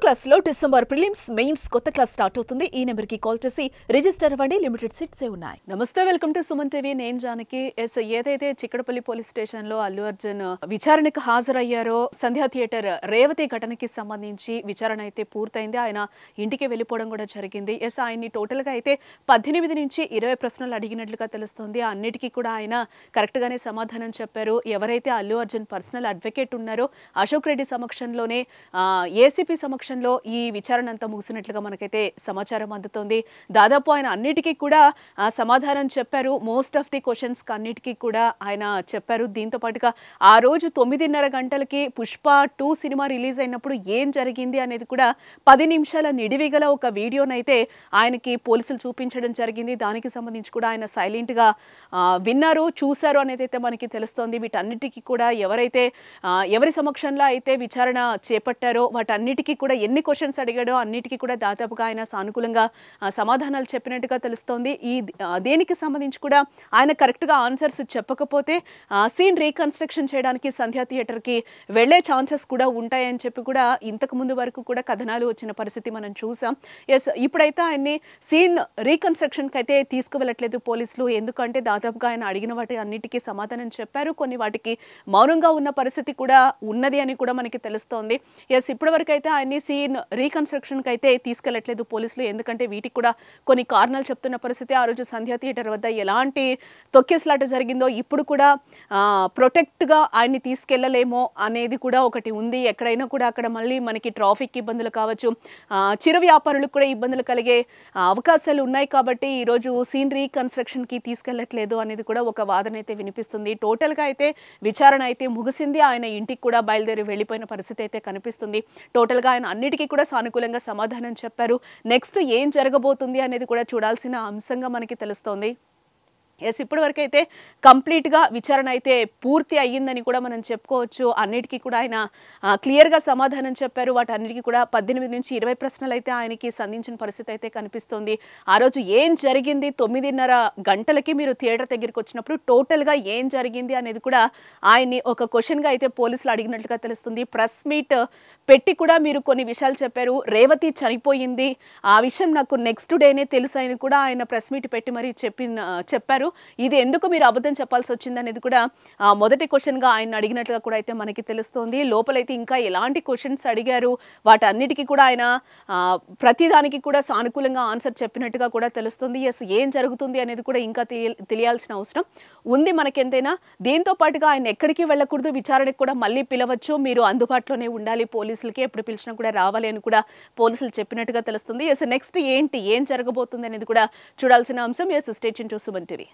Class లో December prelims mains కొత్త class start అవుతుంది. ఈ నెంబర్ కి కాల్ చేసి రిజిస్టర్ అవ్వండి. లిమిటెడ్ సీట్స్ ఉన్నాయి. నమస్తే, వెల్కమ్ టు సుమన్ టీవీ. నేను జానకి. ఏదైతే చిక్కడపల్లి పోలీస్ స్టేషన్ లో అల్లు అర్జున్ విచారణకు హాజరయ్యారో సంధ్యా థియేటర్ రేవతి ఘటనకి సంబంధించి విచారణ అయితే పూర్తయింది. ఆయన ఇంటికి వెళ్ళిపోవడం కూడా జరిగింది. ఆయన్ని టోటల్ గా అయితే 18 నుంచి 20 ప్రశ్నలు అడిగినట్లుగా తెలుస్తుంది. అన్నిటికీ కూడా ఆయన కరెక్ట్ గానే సమాధానం చెప్పారు. ఎవరైతే అల్లు అర్జున్ పర్సనల్ అడ్వకేట్ ఉన్నారో అశోక్ రెడ్డి సమక్షంలోనే ఏసీపీ సమక్షంలో ఈ విచారణ అంతా ముగిసినట్లుగా మనకైతే సమాచారం అందుతోంది. దాదాపు ఆయన అన్నిటికీ కూడా సమాధానం చెప్పారు. మోస్ట్ ఆఫ్ ది క్వశ్చన్స్ అన్నిటికీ కూడా ఆయన చెప్పారు. దీంతో పాటుగా ఆ రోజు 9:30 గంటలకి పుష్ప 2 సినిమా రిలీజ్ అయినప్పుడు ఏం జరిగింది అనేది కూడా 10 నిమిషాల నిడివిగల ఒక వీడియోనైతే ఆయనకి పోలీసులు చూపించడం జరిగింది. దానికి సంబంధించి కూడా ఆయన సైలెంట్ గా విన్నారు, చూశారు అనేది అయితే మనకి తెలుస్తోంది. వీటన్నిటికీ కూడా ఎవరి సమక్షంలో అయితే విచారణ చేపట్టారో వాటన్నిటికీ కూడా ఎన్ని క్వశ్చన్స్ అడిగాడో అన్నిటికీ కూడా దాదాపుగా ఆయన సానుకూలంగా సమాధానాలు చెప్పినట్టుగా తెలుస్తోంది. దేనికి సంబంధించి కూడా ఆయన కరెక్ట్గా ఆన్సర్స్ చెప్పకపోతే సీన్ రీకన్స్ట్రక్షన్ చేయడానికి సంధ్యా థియేటర్కి వెళ్లే ఛాన్సెస్ కూడా ఉంటాయని చెప్పి కూడా ఇంతకు ముందు వరకు కూడా కథనాలు వచ్చిన పరిస్థితి మనం చూసాం. ఇప్పుడైతే ఆయన్ని సీన్ రీకన్స్ట్రక్షన్కి అయితే తీసుకువెళ్ళట్లేదు పోలీసులు. ఎందుకంటే దాదాపుగా ఆయన అడిగిన వాటి అన్నిటికీ సమాధానం చెప్పారు. కొన్ని వాటికి మౌనంగా ఉన్న పరిస్థితి కూడా ఉన్నది అని కూడా మనకి తెలుస్తోంది. ఇప్పటివరకు అయితే ఆయన్ని సీన్ రీకన్స్ట్రక్షన్కి అయితే తీసుకెళ్లట్లేదు పోలీసులు. ఎందుకంటే వీటికి కూడా కొన్ని కారణాలు చెప్తున్న పరిస్థితి. ఆ రోజు సంధ్యా థియేటర్ వద్ద ఎలాంటి తొక్కేసలాట జరిగిందో ఇప్పుడు కూడా ప్రొటెక్ట్గా ఆయన్ని తీసుకెళ్లలేమో అనేది కూడా ఒకటి ఉంది. ఎక్కడైనా కూడా అక్కడ మళ్ళీ మనకి ట్రాఫిక్ ఇబ్బందులు కావచ్చు, చిరు వ్యాపారులకు కూడా ఇబ్బందులు కలిగే అవకాశాలు ఉన్నాయి. కాబట్టి ఈరోజు సీన్ రీకన్స్ట్రక్షన్కి తీసుకెళ్లట్లేదు అనేది కూడా ఒక వాదన అయితే వినిపిస్తుంది. టోటల్గా అయితే విచారణ అయితే ముగిసింది. ఆయన ఇంటికి కూడా బయలుదేరి వెళ్ళిపోయిన పరిస్థితి అయితే కనిపిస్తుంది. టోటల్గా ఆయన అన్నిటికీ కూడా సానుకూలంగా సమాధానం చెప్పారు. నెక్స్ట్ ఏం జరగబోతుంది అనేది కూడా చూడాల్సిన అంశంగా మనకి తెలుస్తోంది. ఇప్పటివరకు అయితే కంప్లీట్గా విచారణ అయితే పూర్తి అయ్యిందని కూడా మనం చెప్పుకోవచ్చు. అన్నిటికీ కూడా ఆయన క్లియర్గా సమాధానం చెప్పారు. వాటన్నిటికీ కూడా 18 నుంచి 20 ప్రశ్నలు అయితే ఆయనకి సంధించిన పరిస్థితి అయితే కనిపిస్తుంది. ఆ రోజు ఏం జరిగింది, 9:30 గంటలకి మీరు థియేటర్ దగ్గరికి వచ్చినప్పుడు టోటల్గా ఏం జరిగింది అనేది కూడా ఆయన్ని ఒక క్వశ్చన్గా అయితే పోలీసులు అడిగినట్లుగా తెలుస్తుంది. ప్రెస్ మీట్ పెట్టి కూడా మీరు కొన్ని విషయాలు చెప్పారు. రేవతి చనిపోయింది, ఆ విషయం నాకు నెక్స్ట్ డేనే తెలుసు అని కూడా ఆయన ప్రెస్ మీట్ పెట్టి మరీ చెప్పారు. ఇది ఎందుకు మీరు అబద్ధం చెప్పాల్సి వచ్చింది అనేది కూడా మొదటి క్వశ్చన్గా ఆయన అడిగినట్లుగా కూడా అయితే మనకి తెలుస్తోంది. లోపలైతే ఇంకా ఎలాంటి క్వశ్చన్స్ అడిగారు, వాటన్నిటికీ కూడా ఆయన ప్రతిదానికి కూడా సానుకూలంగా ఆన్సర్ చెప్పినట్టుగా కూడా తెలుస్తుంది. ఏం జరుగుతుంది అనేది కూడా ఇంకా తెలియాల్సిన అవసరం ఉంది మనకెంతైనా. దీంతో పాటుగా ఆయన ఎక్కడికి వెళ్ళకూడదు, విచారణకు కూడా మళ్ళీ పిలవచ్చు, మీరు అందుబాటులోనే ఉండాలి, పోలీసులకి ఎప్పుడు పిలిచినా కూడా రావాలి అని కూడా పోలీసులు చెప్పినట్టుగా తెలుస్తుంది. నెక్స్ట్ ఏం జరగబోతుంది అనేది కూడా చూడాల్సిన అంశం. Stay tuned to Suman TV.